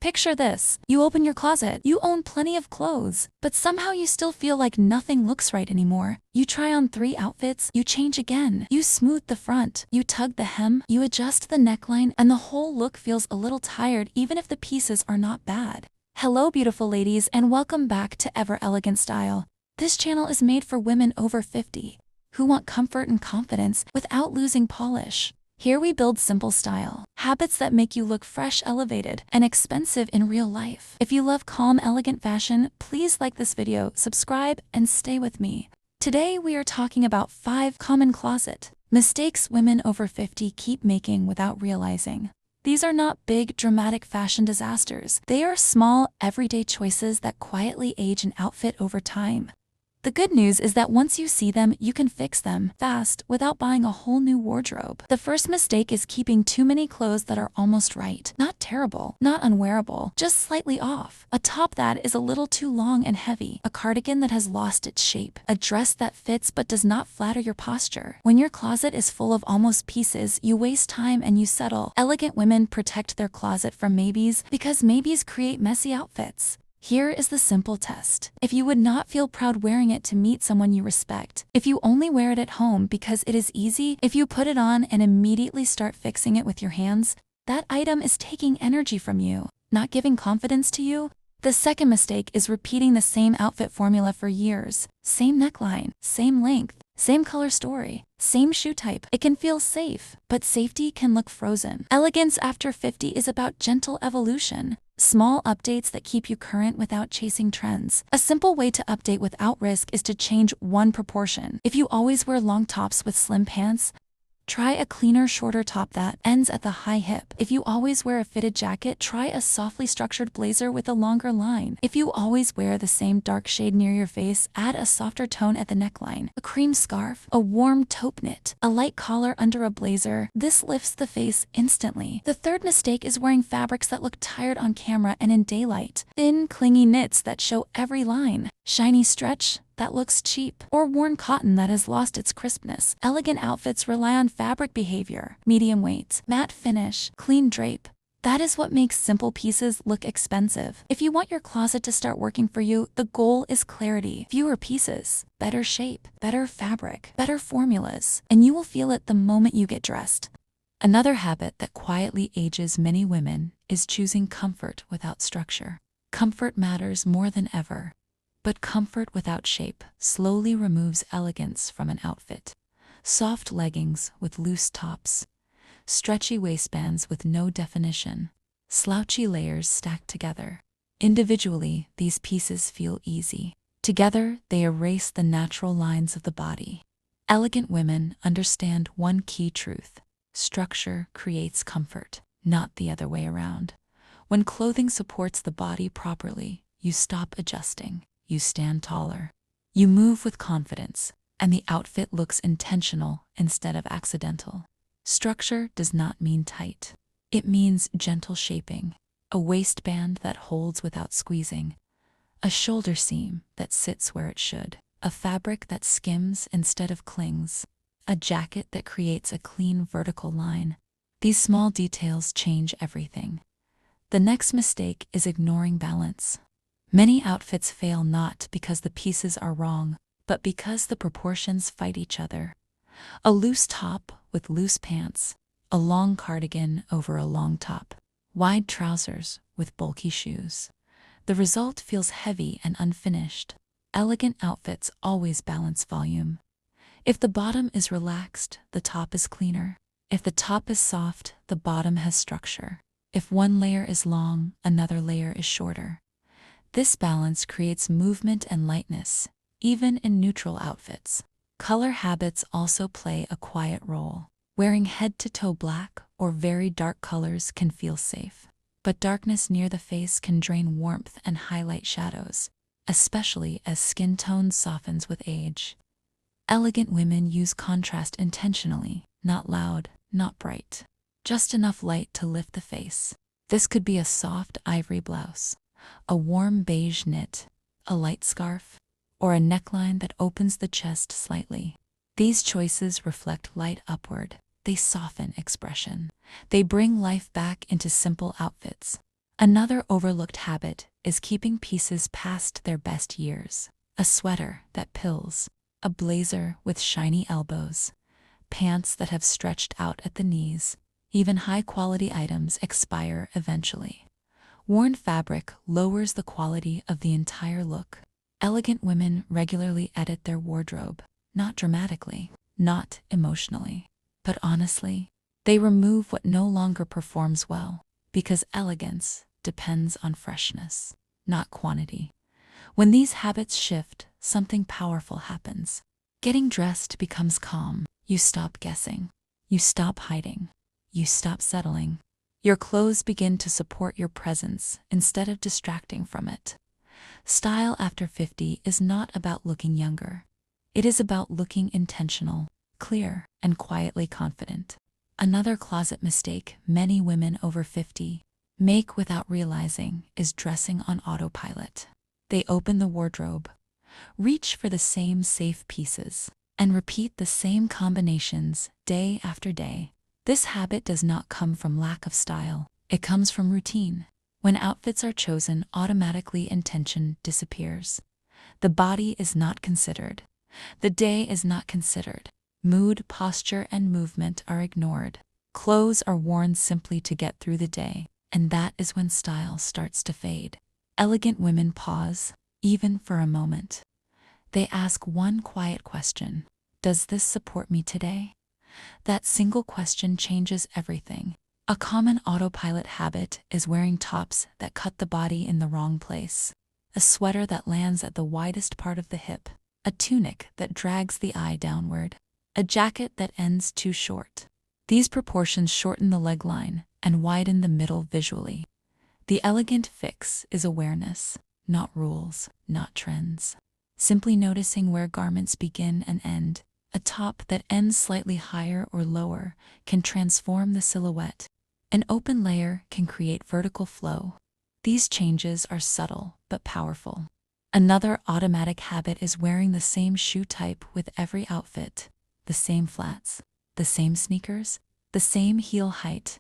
Picture this. You open your closet. You own plenty of clothes, but somehow you still feel like nothing looks right anymore. You try on 3 outfits, you change again. You smooth the front, you tug the hem, you adjust the neckline, and the whole look feels a little tired even if the pieces are not bad. Hello beautiful ladies and welcome back to EverElegant Style. This channel is made for women over 50 who want comfort and confidence without losing polish. Here we build simple style, habits that make you look fresh, elevated, and expensive in real life. If you love calm, elegant fashion, please like this video, subscribe, and stay with me. Today we are talking about 5 common closet mistakes women over 50 keep making without realizing. These are not big, dramatic fashion disasters. They are small, everyday choices that quietly age an outfit over time. The good news is that once you see them, you can fix them fast without buying a whole new wardrobe. The first mistake is keeping too many clothes that are almost right. Not terrible, not unwearable, just slightly off. A top that is a little too long and heavy. A cardigan that has lost its shape. A dress that fits but does not flatter your posture. When your closet is full of almost pieces, you waste time and you settle. Elegant women protect their closet from maybes because maybes create messy outfits. Here is the simple test. If you would not feel proud wearing it to meet someone you respect, if you only wear it at home because it is easy, if you put it on and immediately start fixing it with your hands, that item is taking energy from you, not giving confidence to you. The second mistake is repeating the same outfit formula for years. Same neckline, same length, same color story, same shoe type. It can feel safe, but safety can look frozen. Elegance after 50 is about gentle evolution. Small updates that keep you current without chasing trends. A simple way to update without risk is to change one proportion. If you always wear long tops with slim pants, try a cleaner, shorter top that ends at the high hip. If you always wear a fitted jacket, try a softly structured blazer with a longer line. If you always wear the same dark shade near your face, add a softer tone at the neckline. A cream scarf, a warm taupe knit, a light collar under a blazer. This lifts the face instantly. The third mistake is wearing fabrics that look tired on camera and in daylight. Thin, clingy knits that show every line. Shiny stretch that looks cheap, or worn cotton that has lost its crispness. Elegant outfits rely on fabric behavior, medium weight, matte finish, clean drape. That is what makes simple pieces look expensive. If you want your closet to start working for you, the goal is clarity. Fewer pieces, better shape, better fabric, better formulas, and you will feel it the moment you get dressed. Another habit that quietly ages many women is choosing comfort without structure. Comfort matters more than ever. But comfort without shape slowly removes elegance from an outfit. Soft leggings with loose tops, stretchy waistbands with no definition, slouchy layers stacked together. Individually, these pieces feel easy. Together, they erase the natural lines of the body. Elegant women understand one key truth: structure creates comfort, not the other way around. When clothing supports the body properly, you stop adjusting. You stand taller. You move with confidence, and the outfit looks intentional instead of accidental. Structure does not mean tight. It means gentle shaping, a waistband that holds without squeezing, a shoulder seam that sits where it should, a fabric that skims instead of clings, a jacket that creates a clean vertical line. These small details change everything. The next mistake is ignoring balance. Many outfits fail not because the pieces are wrong, but because the proportions fight each other. A loose top with loose pants, a long cardigan over a long top, wide trousers with bulky shoes. The result feels heavy and unfinished. Elegant outfits always balance volume. If the bottom is relaxed, the top is cleaner. If the top is soft, the bottom has structure. If one layer is long, another layer is shorter. This balance creates movement and lightness, even in neutral outfits. Color habits also play a quiet role. Wearing head-to-toe black or very dark colors can feel safe, but darkness near the face can drain warmth and highlight shadows, especially as skin tone softens with age. Elegant women use contrast intentionally, not loud, not bright. Just enough light to lift the face. This could be a soft ivory blouse, a warm beige knit, a light scarf, or a neckline that opens the chest slightly. These choices reflect light upward. They soften expression. They bring life back into simple outfits. Another overlooked habit is keeping pieces past their best years. A sweater that pills, a blazer with shiny elbows, pants that have stretched out at the knees. Even high-quality items expire eventually. Worn fabric lowers the quality of the entire look. Elegant women regularly edit their wardrobe, not dramatically, not emotionally, but honestly. They remove what no longer performs well, because elegance depends on freshness, not quantity. When these habits shift, something powerful happens. Getting dressed becomes calm. You stop guessing. You stop hiding. You stop settling. Your clothes begin to support your presence instead of distracting from it. Style after 50 is not about looking younger. It is about looking intentional, clear, and quietly confident. Another closet mistake many women over 50 make without realizing is dressing on autopilot. They open the wardrobe, reach for the same safe pieces, and repeat the same combinations day after day. This habit does not come from lack of style. It comes from routine. When outfits are chosen, automatically intention disappears. The body is not considered. The day is not considered. Mood, posture, and movement are ignored. Clothes are worn simply to get through the day, and that is when style starts to fade. Elegant women pause, even for a moment. They ask one quiet question: does this support me today? That single question changes everything. A common autopilot habit is wearing tops that cut the body in the wrong place, a sweater that lands at the widest part of the hip, a tunic that drags the eye downward, a jacket that ends too short. These proportions shorten the leg line and widen the middle visually. The elegant fix is awareness, not rules, not trends. Simply noticing where garments begin and end. A top that ends slightly higher or lower can transform the silhouette. An open layer can create vertical flow. These changes are subtle but powerful. Another automatic habit is wearing the same shoe type with every outfit. The same flats, the same sneakers, the same heel height.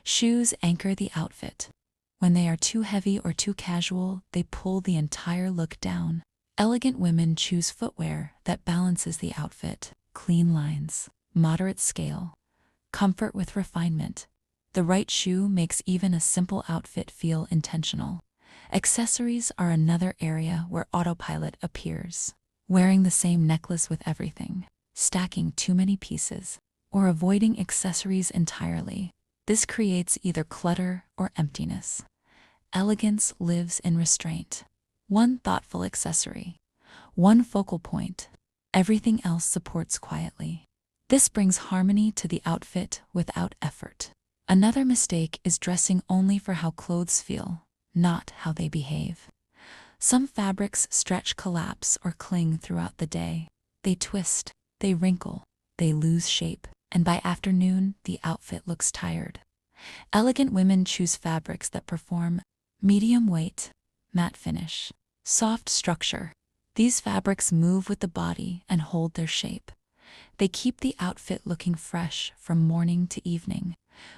Shoes anchor the outfit. When they are too heavy or too casual, they pull the entire look down. Elegant women choose footwear that balances the outfit. Clean lines, moderate scale, comfort with refinement. The right shoe makes even a simple outfit feel intentional. Accessories are another area where autopilot appears. Wearing the same necklace with everything, stacking too many pieces, or avoiding accessories entirely. This creates either clutter or emptiness. Elegance lives in restraint. One thoughtful accessory, one focal point. Everything else supports quietly. This brings harmony to the outfit without effort. Another mistake is dressing only for how clothes feel, not how they behave. Some fabrics stretch, collapse, or cling throughout the day. They twist, they wrinkle, they lose shape, and by afternoon, the outfit looks tired. Elegant women choose fabrics that perform: medium weight, matte finish, soft structure. These fabrics move with the body and hold their shape. They keep the outfit looking fresh from morning to evening.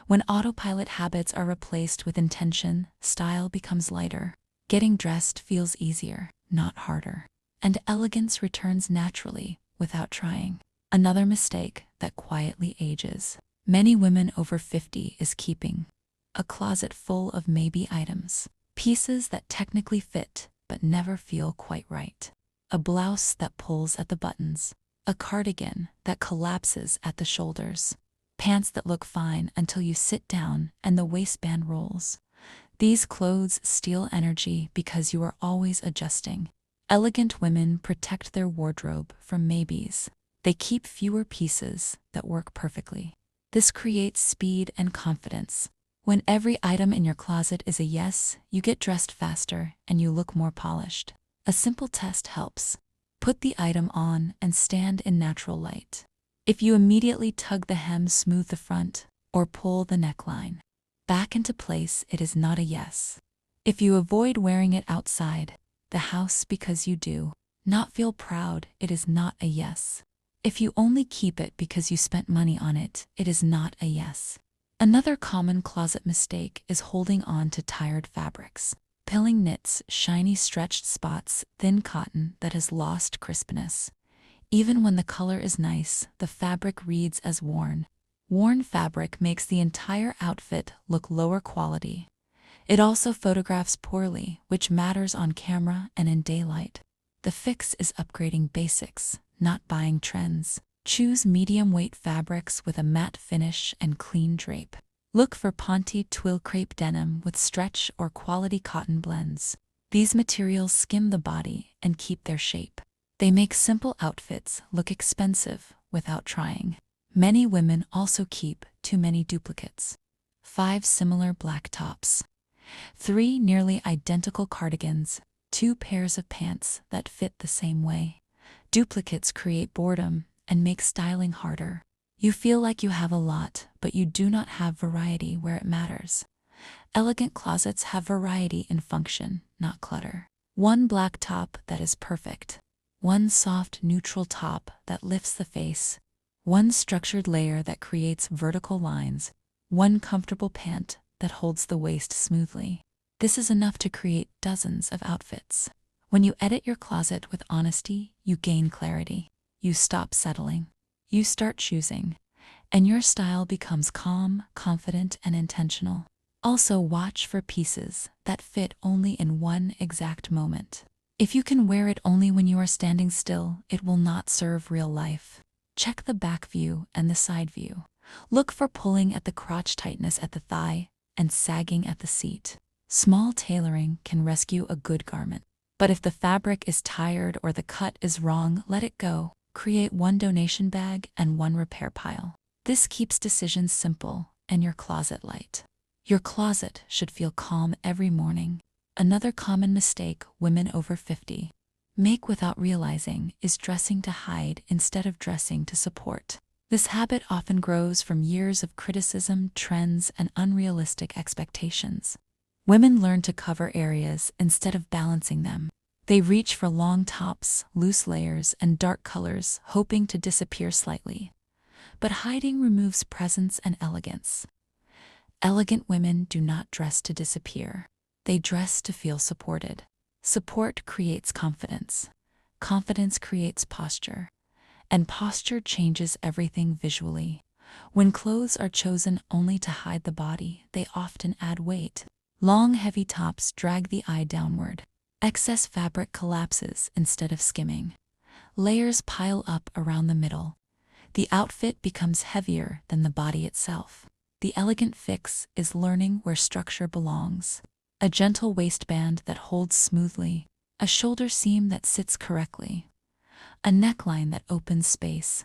When autopilot habits are replaced with intention, style becomes lighter. Getting dressed feels easier, not harder. And elegance returns naturally, without trying. Another mistake that quietly ages many women over 50 is keeping a closet full of maybe items. Pieces that technically fit, but never feel quite right. A blouse that pulls at the buttons. A cardigan that collapses at the shoulders. Pants that look fine until you sit down and the waistband rolls. These clothes steal energy because you are always adjusting. Elegant women protect their wardrobe from maybes. They keep fewer pieces that work perfectly. This creates speed and confidence. When every item in your closet is a yes, you get dressed faster and you look more polished. A simple test helps. Put the item on and stand in natural light. If you immediately tug the hem, smooth the front, or pull the neckline back into place, it is not a yes. If you avoid wearing it outside the house because you do not feel proud, it is not a yes. If you only keep it because you spent money on it, it is not a yes. Another common closet mistake is holding on to tired fabrics. Pilling knits, shiny stretched spots, thin cotton that has lost crispness. Even when the color is nice, the fabric reads as worn. Worn fabric makes the entire outfit look lower quality. It also photographs poorly, which matters on camera and in daylight. The fix is upgrading basics, not buying trends. Choose medium-weight fabrics with a matte finish and clean drape. Look for Ponte twill crepe denim with stretch or quality cotton blends. These materials skim the body and keep their shape. They make simple outfits look expensive without trying. Many women also keep too many duplicates. 5 similar black tops. 3 nearly identical cardigans. 2 pairs of pants that fit the same way. Duplicates create boredom and make styling harder. You feel like you have a lot, but you do not have variety where it matters. Elegant closets have variety in function, not clutter. 1 black top that is perfect. 1 soft, neutral top that lifts the face. 1 structured layer that creates vertical lines. 1 comfortable pant that holds the waist smoothly. This is enough to create dozens of outfits. When you edit your closet with honesty, you gain clarity. You stop settling. You start choosing. And your style becomes calm, confident, and intentional. Also, watch for pieces that fit only in one exact moment. If you can wear it only when you are standing still, it will not serve real life. Check the back view and the side view. Look for pulling at the crotch, tightness at the thigh, and sagging at the seat. Small tailoring can rescue a good garment. But if the fabric is tired or the cut is wrong, let it go. Create 1 donation bag and 1 repair pile. This keeps decisions simple and your closet light. Your closet should feel calm every morning. Another common mistake women over 50 make without realizing is dressing to hide instead of dressing to support. This habit often grows from years of criticism, trends, and unrealistic expectations. Women learn to cover areas instead of balancing them. They reach for long tops, loose layers, and dark colors, hoping to disappear slightly. But hiding removes presence and elegance. Elegant women do not dress to disappear. They dress to feel supported. Support creates confidence. Confidence creates posture. And posture changes everything visually. When clothes are chosen only to hide the body, they often add weight. Long, heavy tops drag the eye downward. Excess fabric collapses instead of skimming. Layers pile up around the middle. The outfit becomes heavier than the body itself. The elegant fix is learning where structure belongs. A gentle waistband that holds smoothly. A shoulder seam that sits correctly. A neckline that opens space.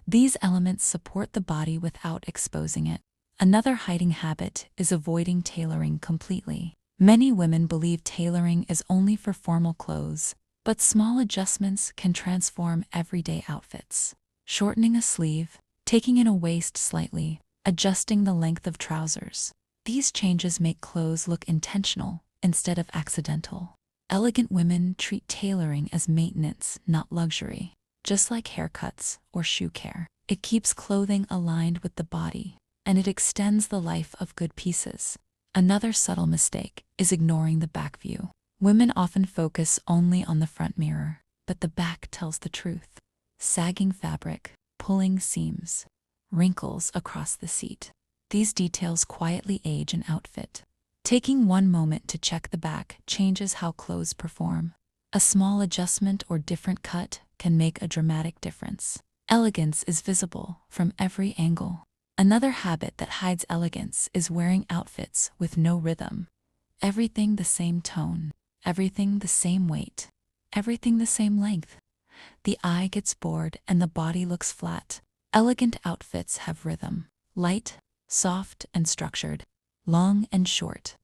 These elements support the body without exposing it. Another hiding habit is avoiding tailoring completely. Many women believe tailoring is only for formal clothes, but small adjustments can transform everyday outfits. Shortening a sleeve, taking in a waist slightly, adjusting the length of trousers. These changes make clothes look intentional instead of accidental. Elegant women treat tailoring as maintenance, not luxury. Just like haircuts or shoe care, it keeps clothing aligned with the body, and it extends the life of good pieces. Another subtle mistake is ignoring the back view. Women often focus only on the front mirror, but the back tells the truth. Sagging fabric, pulling seams, wrinkles across the seat. These details quietly age an outfit. Taking 1 moment to check the back changes how clothes perform. A small adjustment or different cut can make a dramatic difference. Elegance is visible from every angle. Another habit that hides elegance is wearing outfits with no rhythm. Everything the same tone, everything the same weight, everything the same length. The eye gets bored and the body looks flat. Elegant outfits have rhythm. Light, soft, and structured. Long and short.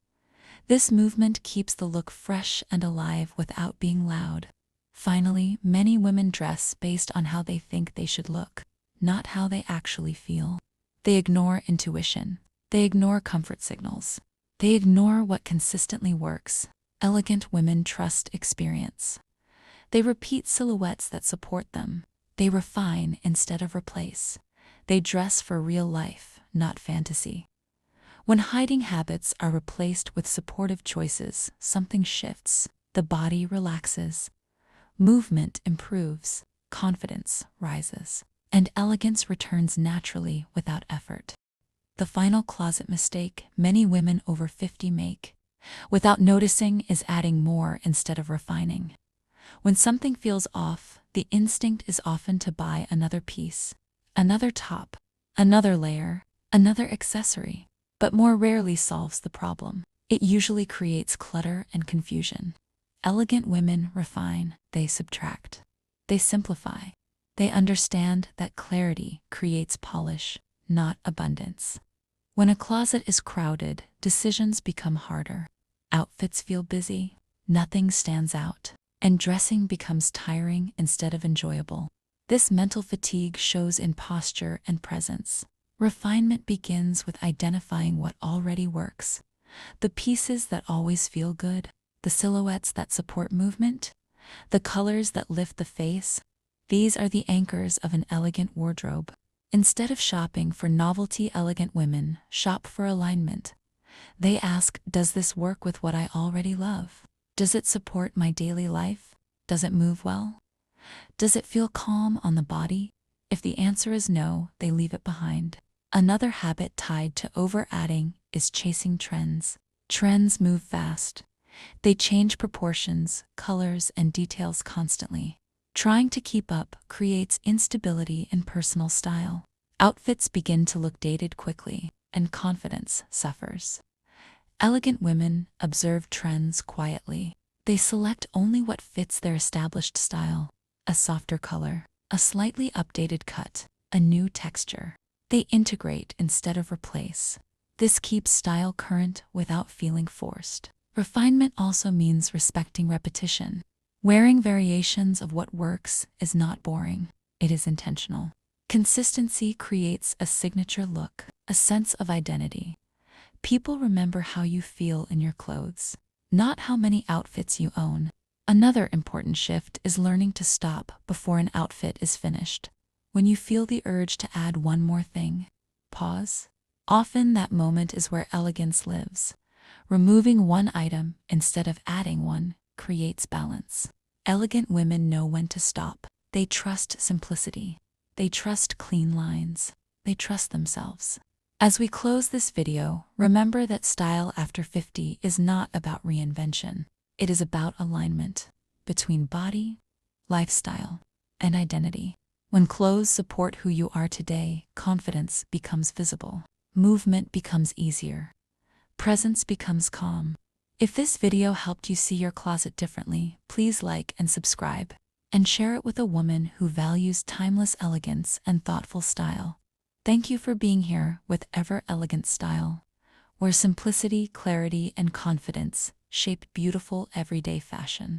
This movement keeps the look fresh and alive without being loud. Finally, many women dress based on how they think they should look, not how they actually feel. They ignore intuition. They ignore comfort signals. They ignore what consistently works. Elegant women trust experience. They repeat silhouettes that support them. They refine instead of replace. They dress for real life, not fantasy. When hiding habits are replaced with supportive choices, something shifts. The body relaxes, movement improves, confidence rises, and elegance returns naturally without effort. The final closet mistake many women over 50 make, without noticing, is adding more instead of refining. When something feels off, the instinct is often to buy another piece, another top, another layer, another accessory, but more rarely solves the problem. It usually creates clutter and confusion. Elegant women refine, they subtract, they simplify. They understand that clarity creates polish, not abundance. When a closet is crowded, decisions become harder. Outfits feel busy, nothing stands out, and dressing becomes tiring instead of enjoyable. This mental fatigue shows in posture and presence. Refinement begins with identifying what already works, the pieces that always feel good, the silhouettes that support movement, the colors that lift the face. These are the anchors of an elegant wardrobe. Instead of shopping for novelty, elegant women shop for alignment. They ask, does this work with what I already love? Does it support my daily life? Does it move well? Does it feel calm on the body? If the answer is no, they leave it behind. Another habit tied to over-adding is chasing trends. Trends move fast. They change proportions, colors, and details constantly. Trying to keep up creates instability in personal style. Outfits begin to look dated quickly, and confidence suffers. Elegant women observe trends quietly. They select only what fits their established style: a softer color, a slightly updated cut, a new texture. They integrate instead of replace. This keeps style current without feeling forced. Refinement also means respecting repetition. Wearing variations of what works is not boring, it is intentional. Consistency creates a signature look, a sense of identity. People remember how you feel in your clothes, not how many outfits you own. Another important shift is learning to stop before an outfit is finished. When you feel the urge to add one more thing, pause. Often that moment is where elegance lives. Removing one item instead of adding one creates balance. Elegant women know when to stop. They trust simplicity. They trust clean lines. They trust themselves. As we close this video, remember that style after 50 is not about reinvention. It is about alignment between body, lifestyle, and identity. When clothes support who you are today, confidence becomes visible. Movement becomes easier. Presence becomes calm. If this video helped you see your closet differently, please like and subscribe, and share it with a woman who values timeless elegance and thoughtful style. Thank you for being here with EverElegant Style, where simplicity, clarity, and confidence shape beautiful everyday fashion.